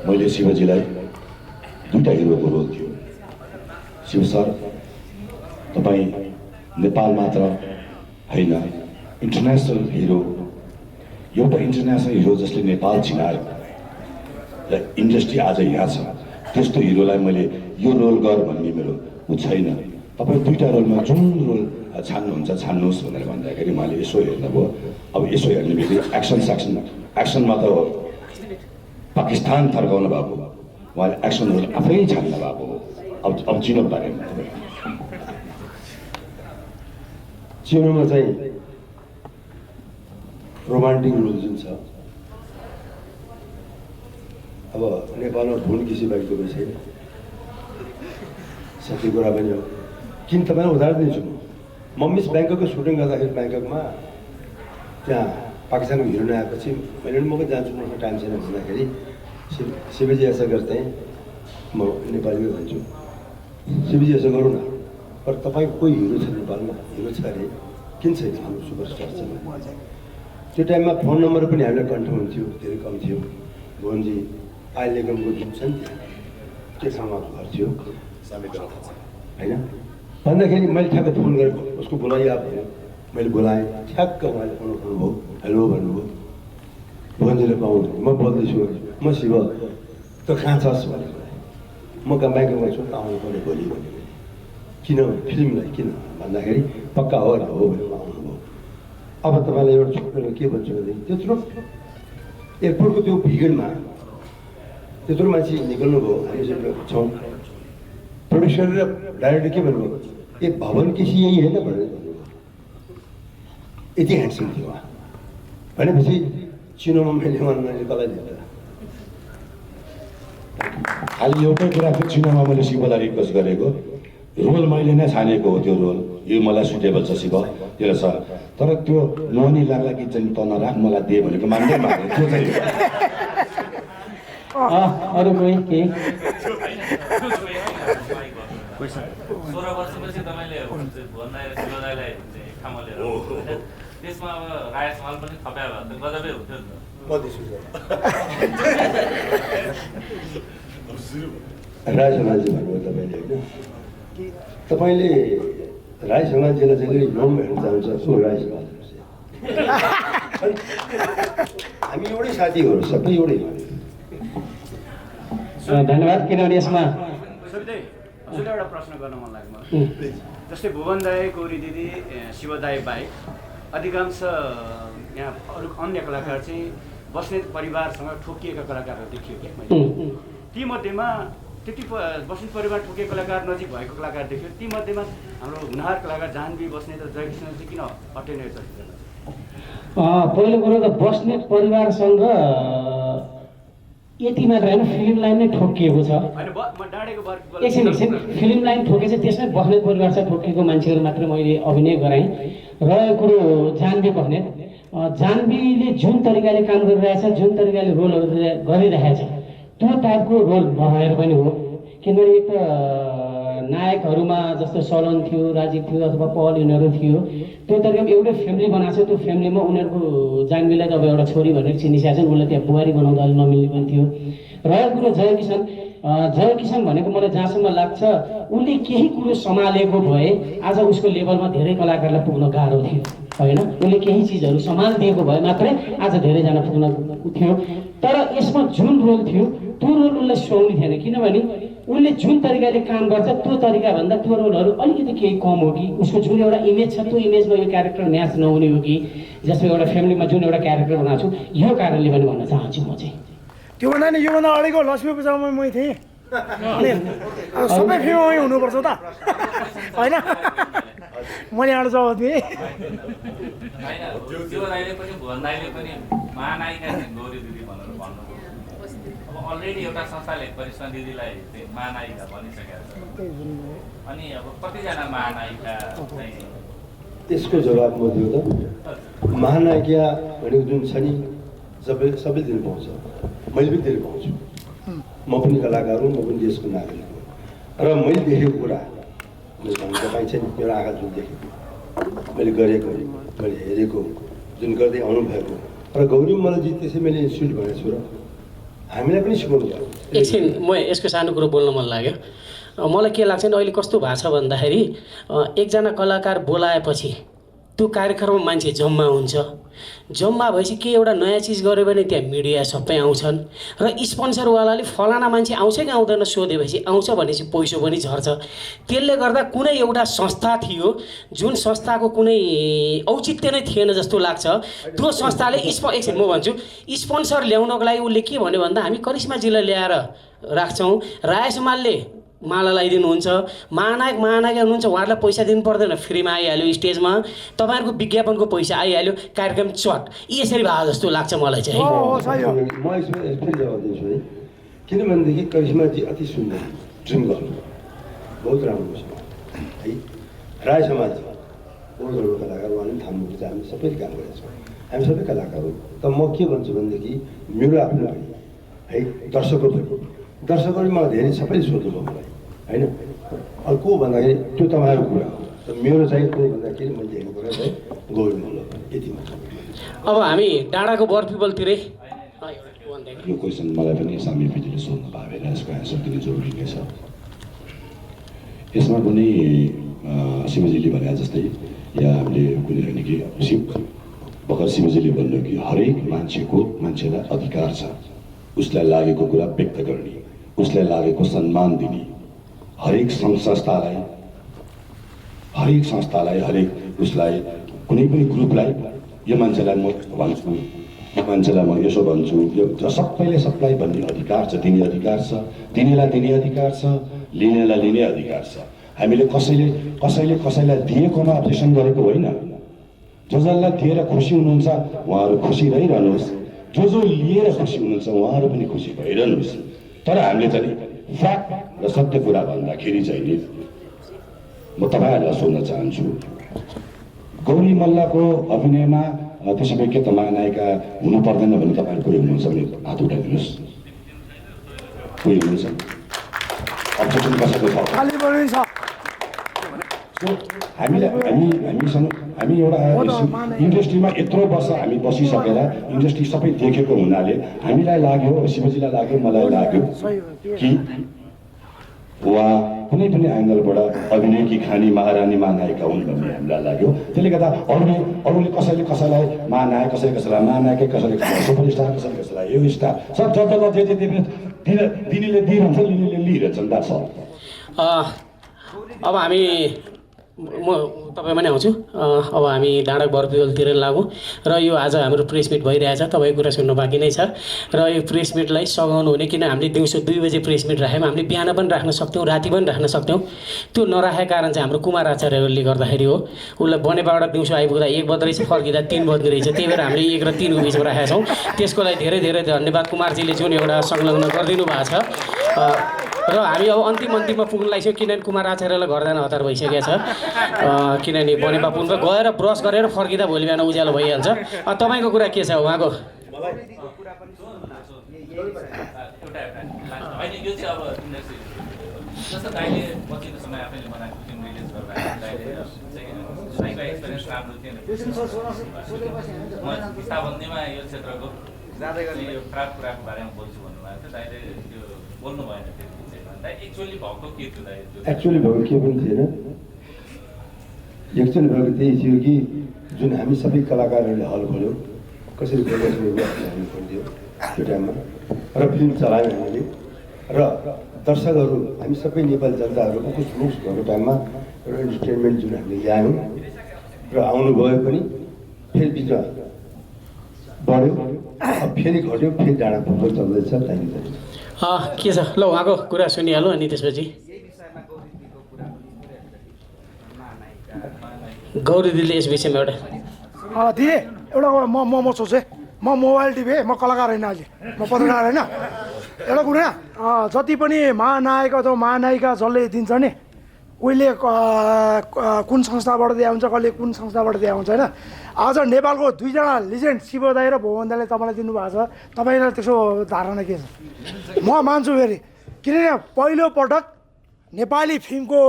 मैले शिवजीलाई 2टा हिरोको रोल थियो। शिव सर तपाईँ नेपाल मात्र होइन इन्टरनेसनल हिरो एउटा इन्टरनेसनल हिरो जसले नेपाल चिनायो र इन्डस्ट्री आज यहाँ छ त्यस्तो हिरोलाई मैले यो रोल गर भन्ने मेरो ऊ छैन। तपाईँ 2टा रोलमा जुन रोल छान्नुहुन्छ छान्नुहोस् भनेर भन्दाखेरि उहाँले यसो हेर्नुभयो। अब यसो हेर्ने बित्तिकै एक्सनमा त पाकिस्तान थर्काउनु भएको उहाँले एक्सन रोल आफै छान्नु भएको हो। अब चिनो बारेमा तपाईँ चिनोमा चाहिँ रोमान्टिक रोल जुन छ अब नेपालमा भुवन केसी बाहेक कोही छैन सत्य कुरा पनि हो। किन तपाईँलाई उदाहरण दिन्छु म मिस ब्याङ्ककको सुटिङ गर्दाखेरि ब्याङ्ककमा त्यहाँ पाकिस्तानको हिरोइन आएपछि मैले म पनि जान्छु मसँग टाइम छैन भन्दाखेरि शिवजी यसो गर्थे म नेपालीमै भन्छु शिवजी यसो गरौँ न तर तपाईँको कोही हिरो छ नेपालमा हिरो छ अरे किन छैन हाम्रो सुपरस्टार छ त्यो टाइममा फोन नम्बर पनि हामीलाई कन्ठ हुन्थ्यो धेरै कम थियो। भुवनजी अहिलेकोको जुन छ नि त्यो ठाउँमा घर थियो होइन भन्दाखेरि मैले ठ्याक्क फोन गरेँ उसको बोलाइया भयो मैले बोलाएँ ठ्याक्क उहाँले फोन उठाउनुभयो हेलो भन्नुभयो भुवनजीले पाउनु म बोल्दैछु म शिव त कहाँ छस् भनेर म कहाँ ब्याङ्कमा छु आउनु पर्ने भोलि भने किन फिल्मलाई किन भन्दाखेरि पक्का हो र हो भनेर आउनुभयो। अब तपाईँलाई एउटा छोटो के भन्छु भनेदेखि त्यत्रो एयरपोर्टको त्यो भिडमा त्यत्रो मान्छे निकल्नुभयो हामी छौँ प्रोड्युसर र डाइरेक्टर के भन्नुभयो ए भवन केसी यही होइन भनेर भन्नुभयो। यति ह्यान्डसम थियो उहाँ भनेपछि चिनोमा मैले उहाँले कसलाई दिन्छ खालि एउटै कुरा थियो चिनोमा मैले शिवलाई रिक्वेस्ट गरेको रोल मैले नै छानेको हो त्यो रोल यो मलाई सुटेबल छ शिव तेरो सर तर त्यो मोहनी लाग्ला कि चाहिँ त नराख मलाई दे भनेको मान्दै मान्दैन त्यो चाहिँ अरू कोही केही 16 वर्षपछि तपाईँले भन्दा शिवदाईलाई ठाउँमा लिएर त्यसमा अब राय समाल पनि थप्या भए त गजबै हुन्थ्यो नि त। राय समाजी भन्नुभयो तपाईँले होइन तपाईँले राई समाजलाई जहिले नोम हेर्न चाहन्छ सो राई समाज हामी एउटै साथी हो सबै एउटै हो। धन्यवाद किनभने यसमा हजुरलाई एउटा प्रश्न गर्न मन लाग्यो मलाई जस्तै भुवन दाई गौरी दिदी शिव दाई बाहेक अधिकांश यहाँ अरू अन्य कलाकार चाहिँ बस्नेत परिवारसँग ठोकिएका कलाकारहरू देखियो क्या मैले तीमध्येमा त्यति बस्नेत परिवार ठोकिएको कलाकार नजिक भएको कलाकार देखियो तीमध्येमा हाम्रो हुनहार कलाकार जाह्नवी बस्नेत र जयकृष्ण चाहिँ किन अटेन्ड पहिलो कुरो त बस्नेत परिवारसँग यति मात्र होइन फिल्म लाइन नै ठोकिएको छ। एकछिन फिल्म लाइन ठोकेछ त्यसमै बस्नेत परिवार चाहिँ ठोकिएको मान्छेहरू मात्र मैले अभिनय गराएँ। रहेको कुरो जाह्नवी बस्नेत जाह्नवीले जुन तरिकाले काम गरिरहेछ जुन तरिकाले रोलहरू गरिरहेछ त्यो टाइपको रोल नभएर पनि हो किनभने एक त नायकहरूमा जस्तो सलन थियो, राजीव थियो अथवा पल यिनीहरू थियो, त्यो तरिकामा एउटै फ्यामिली बनाएको छ। त्यो फ्यामिलीमा उनीहरूको जान्मीलाई त अब एउटा छोरी भनेर चिनिसकेको छन्, उसलाई त्यहाँ बुहारी बनाउँदा अलि नमिल्ने पनि थियो। रहेको कुरो जय किसान भनेको मलाई जहाँसम्म लाग्छ उसले केही कुरो सम्हालेको भए आज उसको लेभलमा धेरै कलाकारलाई पुग्न गाह्रो थियो होइन। उसले केही चिजहरू सम्हालिदिएको भए मात्रै आज धेरैजना पुग्न थियो। तर यसमा जुन रोल थियो त्यो रोल उसलाई सुहाउने थिएन, किनभने उसले जुन तरिकाले काम गर्छ त्यो तरिकाभन्दा त्यो रोलहरू अलिकति केही कम हो कि उसको जुन एउटा इमेज छ त्यो इमेजमा यो क्यारेक्टर म्याच नहुने हो कि, जसमा एउटा फ्यामिलीमा जुन एउटा क्यारेक्टर बनाएको छु यो कारणले पनि भन्न चाहन्छु म चाहिँ। त्योभन्दा नि योभन्दा अगाडिको लक्ष्मी पूजामा मै थिएँ अनि सबै फिल्ममा मै हुनुपर्छ त होइन, मैले एउटा जवाब दिएँ। त्यो दाइले पनि भुवन दाइले पनि महानायिका गौरी दिदी भनेर भन्नुभयो। अब अलरेडी एउटा संस्थाले करिश्मा दिदीलाई महानायिका भनिसकेको छ, अनि अब कतिजना महानायिका चाहिँ त्यसको जवाब म दिउँ त। महानायिका भनेको जुन छ नि सबै दिन पाउँछ, मैले पनि दिनु पाउँछु। म पनि कलाकार हुँ, म पनि देशको नागरिक हुँ। र मैले देखेको कुरा मैले भन्नु तपाईँ चाहिँ मेरो आँखा जुन देखेको, मैले गरेको, मैले हेरेको, जुन गर्दै आउनुभएको र गौरी मलाई त्यसै मैले इन्स्टिट्युट भनेको छु र हामीलाई पनि सिकाउनु भयो। एकछिन म यसको सानो कुरो बोल्न मन लाग्यो। मलाई के लाग्छ नि अहिले कस्तो भएको छ भन्दाखेरि एकजना कलाकार बोलाएपछि त्यो कार्यक्रममा मान्छे जम्मा हुन्छ, जम्मा भएपछि के एउटा नयाँ चिज गऱ्यो भने त्यहाँ मिडिया सबै आउँछन् र स्पोन्सरवालाले फलाना मान्छे आउँछ कि आउँदैन सोधेपछि आउँछ भनेपछि पैसो पनि झर्छ। त्यसले गर्दा कुनै एउटा संस्था थियो जुन संस्थाको कुनै औचित्य नै थिएन जस्तो लाग्छ, त्यो संस्थाले एकछिन म भन्छु स्पोन्सर ल्याउनको लागि उसले के भन्यो भन्दा हामी करिश्माजीलाई ल्याएर राख्छौँ, राय समालले माला लगाइदिनुहुन्छ, महानायक हुनुहुन्छ उहाँहरूलाई पैसा दिनु पर्दैन, फ्रीमा आइहाल्यो, स्टेजमा तपाईँहरूको विज्ञापनको पैसा आइहाल्यो, कार्यक्रम चट यसरी भयो जस्तो लाग्छ मलाई चाहिँ। म यसमा फेरि जवाब दिन्छु है, किनभनेदेखि करिश्माजी अति सुन्दर ड्रिम गर्नु बहुत राम्रो छ है। राय समाज बहुत राम्रो कलाकार, उहाँले पनि थाम्नुहुन्छ, हामी सबैले काम गरेका छौँ, हामी सबै कलाकार हौँ। त म के भन्छु भनेदेखि मेरो आफ्नो है दर्शकहरूले मलाई धेरै सबैले सोध्नुभयो मलाई होइन। अब को भन्दाखेरि त्यो तपाईँहरूको कुरा हो, मेरो चाहिँ को भन्दाखेरि मैले हेर्नु कुरा चाहिँ गौरी मल्ल यति मात्र। अब हामी डाँडाको बर पिपलतिरै यो क्वेसन मलाई पनि सामी पिजीले सोध्नु भयो भने यसको एन्सर दिनु जरुरी नै छ। यसमा पनि शिवजीले भने जस्तै या हामीले कुनै होइन कि भर्खर शिवजीले भन्नु कि हरेक मान्छेलाई अधिकार छ उसलाई लागेको कुरा व्यक्त गर्ने, उसलाई लागेको सम्मान दिने, हरेक संस्थालाई हरेक उसलाई कुनै पनि ग्रुपलाई यो मान्छेलाई म भन्छु, यो मान्छेलाई म यसो भन्छु, यो सबैलाई भन्ने अधिकार छ, दिने अधिकार छ, दिनेलाई दिने अधिकार छ, लिनेलाई लिने अधिकार छ। हामीले कसैलाई दिएकोमा अब्जेक्सन गरेको होइन। जसलाई दिएर खुसी हुनुहुन्छ उहाँहरू खुसी रहिरहनुहोस्, जो लिएर खुसी हुनुहुन्छ उहाँहरू पनि खुसी भइरहनुहोस्। तर हामीले चाहिँ फ्याक्ट र सत्य कुरा भन्दाखेरि चाहिँ नि म तपाईँहरूलाई सोध्न चाहन्छु, गौरी मल्लको अभिनयमा त्यसो भए के त महानायिका हुनु पर्दैन भने तपाईँहरू कोही हुनुहुन्छ भने हात उठाइदिनुहोस्। कोही हुनुहुन्छ? अब्जेक्सन कसैको छ? हामी एउटा इन्डस्ट्रीमा यत्रो वर्ष हामी बसिसकेर इन्डस्ट्री सबै देखेको हुनाले हामीलाई लाग्यो, शिवजीलाई लाग्यो, मलाई लाग्यो कि उहाँ कुनै पनि एङ्गलबाट अभिनयकी खानी महारानी महानायिका हुन् भन्ने हामीलाई लाग्यो। त्यसले गर्दा अरूले कसैलाई महानायक, कसैलाई महानायक, कसैले सुपरस्टार, कसैलाई यो स्टार सब जतालाई जे दिनेले दिइरहन्छ, लिनेले लिइरहेछन्। That's all. अब हामी म तपाईँमा नै आउँछु। अब हामी डाँडा बरपिपलतिर लागौँ र यो आज हाम्रो प्रेस मिट भइरहेछ, तपाईँको कुरा सुन्नु बाँकी नै छ र यो प्रेस मिटलाई सघाउनु हुने, किन हामीले दिउँसो 2 बजे प्रेस मिट राख्यौँ, हामीले बिहान पनि राख्न सक्थ्यौँ, राति पनि राख्न सक्थ्यौँ। त्यो नराखेको कारण चाहिँ हाम्रो कुमार आचार्यले गर्दाखेरि हो। उसलाई बनेपाबाट दिउँसो आइपुग्दा 1 बज्दो रहेछ, फर्किँदा 3 बज्दो रहेछ, त्यही भएर हामीले 1 र 3 को बिचमा राखेका छौँ। त्यसको लागि धेरै धेरै धन्यवाद कुमारजीले जुन एउटा संलग्न गरिदिनु भएको छ। र हामी अब अन्तिममा पुग्न लागेको, किनभने कुमार आचार्यलाई घर जान हतार भइसकेको छ, किनभने बनेपा पुग्दा गएर ब्रस गरेर फर्किँदा भोलि बिहान उज्यालो भइहाल्छ। तपाईँको कुरा के छ उहाँको? जस्तो दाइले पछिल्लो समय आफैले बनाएको फिल्म रिलिज गर्दा दाइले दाइको एक्सपिरियन्स राम्रो थिएन म किताबन्दीमा यो क्षेत्रको यो खराब कुराको बारेमा बोल्छु भन्नुभएको थियो दाइले त्यो बोल्नु भएन त्यो विषयमा दाइ एक्चुअली भएको के थियो दाइ एक्चुअली भएको के पनि थिएन एक्चुअली भएको त्यही थियो कि जुन हामी सबै कलाकारहरूले हल खोल्यौँ कसरी बोल्दा हामी खोलिदियो त्यो टाइममा र फिल्म चलायौँ हामीले र दर्शकहरू हामी सबै नेपाली जनताहरू उकुस मुकुस भएको टाइममा एउटा इन्टरटेनमेन्ट जुन हामीले ल्यायौँ र आउनुभयो पनि फेरि बिचमा बढ्यो फेरि घट्यो फेरि डाँडा फुटबल चल्दैछ टाइम के छ ल उहाँको कुरा सुनिहालौँ अनि त्यसपछि गौरी दिदीले यस विषयमा एउटा दिदी एउटा म सोचेँ म मोबाइल टिपेँ म कलाकार होइन अहिले म पत्रकार होइन एउटा कुरा जति पनि महानायक अथवा महानायिका जसले दिन्छ नि उहिले कुन संस्थाबाट दिया हुन्छ कहिले कुन संस्थाबाट दिया हुन्छ होइन आज नेपालको दुईजना लिजेन्ड शिव दाई र भुवन दाईले तपाईँलाई दिनुभएको छ तपाईँलाई त्यसो धारणा के छ म मान्छु फेरि किनभने पहिलोपटक नेपाली फिल्मको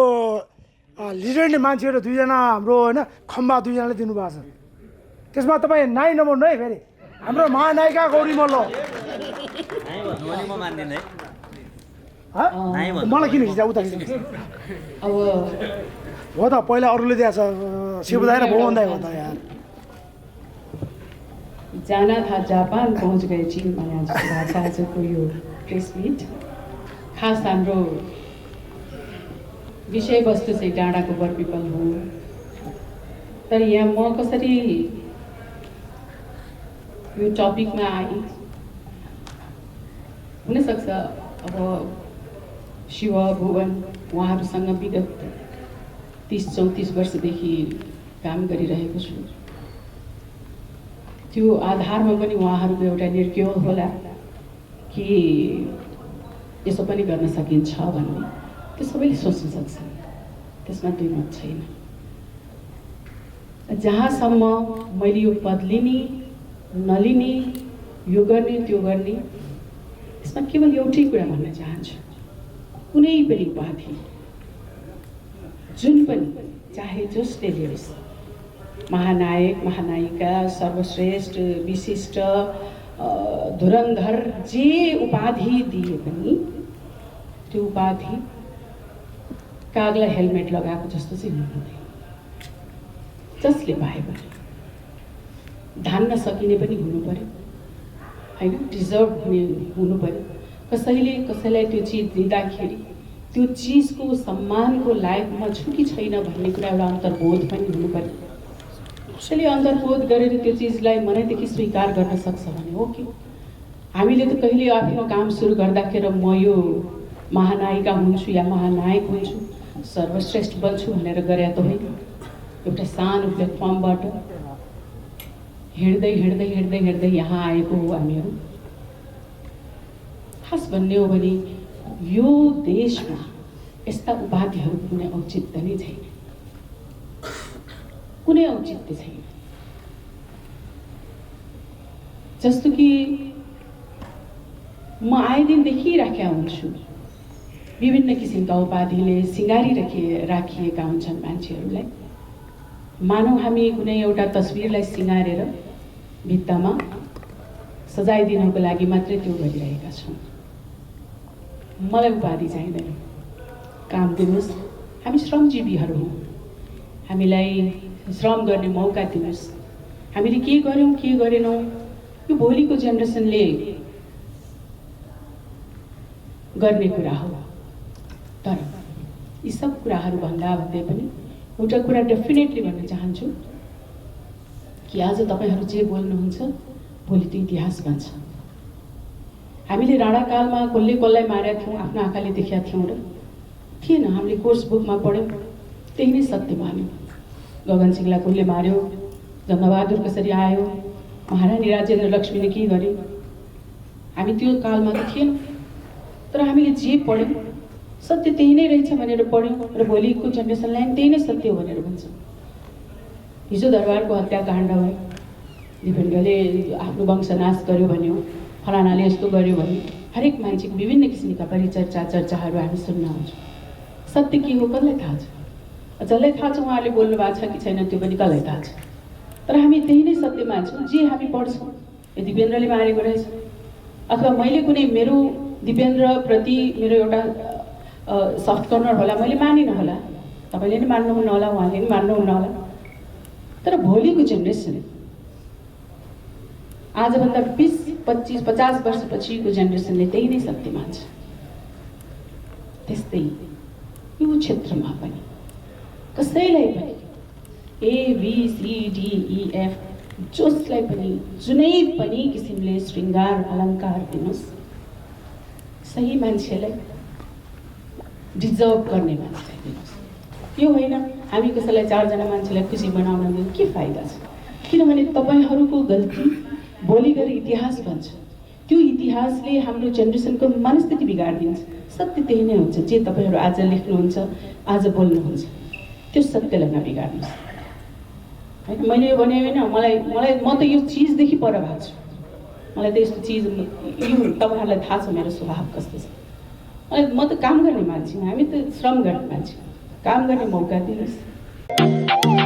लिजेन्ड मान्छेहरू दुईजना हाम्रो होइन खम्बा दुईजनाले दिनुभएको छ त्यसमा तपाईँ नाइ नभन्नु है फेरि हाम्रो महानायिका गौरी मल्ल मलाई किन खिच्दा उता खिच्नु अब हो त पहिला अरूले दिएको छ शिव दाई र भुवन दाई हो त यार जाना था जापान पहुँच गए चीनमा आज भएको छ आजको यो प्रेस मिट खास हाम्रो विषयवस्तु चाहिँ डाँडाको वर पिपल हो तर यहाँ म कसरी यो टपिकमा आएँ हुनसक्छ अब शिव भुवन उहाँहरूसँग विगत 30-34 वर्षदेखि काम गरिरहेको छु त्यो आधारमा पनि उहाँहरूको एउटा निर्क्यो होला कि यसो पनि गर्न सकिन्छ भन्ने त्यो सबैले सोच्न सक्छ त्यसमा दुई मत छैन जहाँसम्म मैले यो पद लिने नलिने यो गर्ने त्यो गर्ने यसमा केवल एउटै कुरा भन्न चाहन्छु कुनै पनि उपाधि जुन पनि चाहे जसले लियोस् महानायक महानायिका सर्वश्रेष्ठ विशिष्ट धुरन्धर जे उपाधि दिए पनि त्यो उपाधि कागलाई हेलमेट लगाएको जस्तो चाहिँ हुनुहुँदैन जसले पाए पनि धान्न सकिने पनि हुनु पर्यो होइन डिजर्भ हुनु पर्यो कसैले कसैलाई त्यो चिज दिँदाखेरि त्यो चिजको सम्मानको लायक म छु कि छैन भन्ने कुरा एउटा अन्तर्बोध पनि हुनु पर्यो कसैले अन्तर्बोध गरेर त्यो चिजलाई मनैदेखि स्वीकार गर्न सक्छ भने हो कि हामीले त कहिले आफ्नो काम सुरु गर्दाखेरि म यो महानायिका हुन्छु या महानायक हुन्छु सर्वश्रेष्ठ बन्छु भनेर गरे त होइन एउटा सानो प्लेटफर्मबाट हिँड्दै हिँड्दै हिँड्दै हिँड्दै यहाँ आएको हो हामीहरू खास भन्ने हो भने यो देशमा यस्ता उपाधिहरू कुनै औचित्य नै छैन कुनै औचित्य छैन जस्तो कि म आए दिन देखिराखेका हुन्छु विभिन्न किसिमका उपाधिले सिँगारी राखिएका हुन्छन् मान्छेहरूलाई मानौ हामी कुनै एउटा तस्बिरलाई सिँगारेर भित्तामा सजाइदिनको लागि मात्रै त्यो गरिरहेका छौँ मलाई उपाधि चाहिँदैन काम दिनुहोस् हामी श्रमजीवीहरू हौँ हामीलाई श्रम गर्ने मौका दिनुहोस् हामीले के गर्यौँ के गरेनौँ यो भोलिको जेनेरेसनले गर्ने कुरा हो तर यी सब कुराहरू भन्दै पनि एउटा कुरा डेफिनेटली भन्न चाहन्छु कि आज तपाईँहरू जे बोल्नुहुन्छ भोलि त्यो इतिहास बन्छ हामीले राणाकालमा कसलाई मारेका थियौँ आफ्नो आँखाले देखेका थियौँ र थिएन हामीले कोर्स बुकमा पढ्यौँ त्यही नै सत्य मान्यौँ गगन सिंहलाई कसले मार्यो जङ्गबहादुर कसरी आयो महारानी राजेन्द्र लक्ष्मीले के गरे हामी त्यो कालमा त थिएनौँ तर हामीले जे पढ्यौँ सत्य त्यही नै रहेछ भनेर पढ्यौँ र भोलिको जेनेरेसनलाई त्यही नै सत्य हो भनेर भन्छ हिजो दरबारको हत्याकाण्ड भयो दिपेन्द्रले आफ्नो वंशनाश गर्यो भन्यो फलानाले यस्तो गर्यो भन्यो हरेक मान्छेको विभिन्न किसिमका परिचर्चा चर्चाहरू हामी सुन्न आउँछौँ सत्य के हो कसलाई थाहा छ? जसलाई थाहा छ उहाँले बोल्नु भएको छ कि छैन त्यो पनि कसलाई थाहा छ। तर हामी त्यही नै सत्य मान्छौँ जे हामी पढ्छौँ। यो दिपेन्द्रले मारेको रहेछ अथवा मैले कुनै मेरो दिपेन्द्रप्रति मेरो एउटा सफ्ट कर्नर होला, मैले मानिनँ होला, तपाईँले नि मान्नुहुन्न होला, उहाँले नि मान्नुहुन्न होला। तर भोलिको जेनेरेसन आजभन्दा 20, 25, 50 वर्षपछिको जेनेरेसनले त्यही नै सत्य मान्छ। त्यस्तै यो क्षेत्रमा पनि कसैलाई पनि ABCDEF जसलाई पनि जुनै पनि किसिमले श्रृङ्गार अलङ्कार दिनुहोस्, सही मान्छेलाई डिजर्भ गर्ने मान्छेलाई दिनुहोस्। यो होइन हामी कसैलाई 4 जना मान्छेलाई खुसी बनाउन दिनु के फाइदा छ? किनभने तपाईँहरूको गल्ती भोलि गएर इतिहास बन्छ। त्यो इतिहासले हाम्रो जेनेरेसनको मनस्थिति बिगाडिदिन्छ। सत्य त्यही नै हुन्छ। जे तपाईँहरू आज लेख्नुहुन्छ, आज बोल्नुहुन्छ, त्यो सत्यलाई नबिगार्नुहोस्। होइन मैले यो भने होइन, म त यो चिजदेखि पर भएको छु। मलाई त यस्तो चिज यो तपाईँहरूलाई थाहा छ मेरो स्वभाव कस्तो छ। म त काम गर्ने मान्छे, हामी त श्रम गर्ने मान्छे। काम गर्ने मौका दिनुहोस्।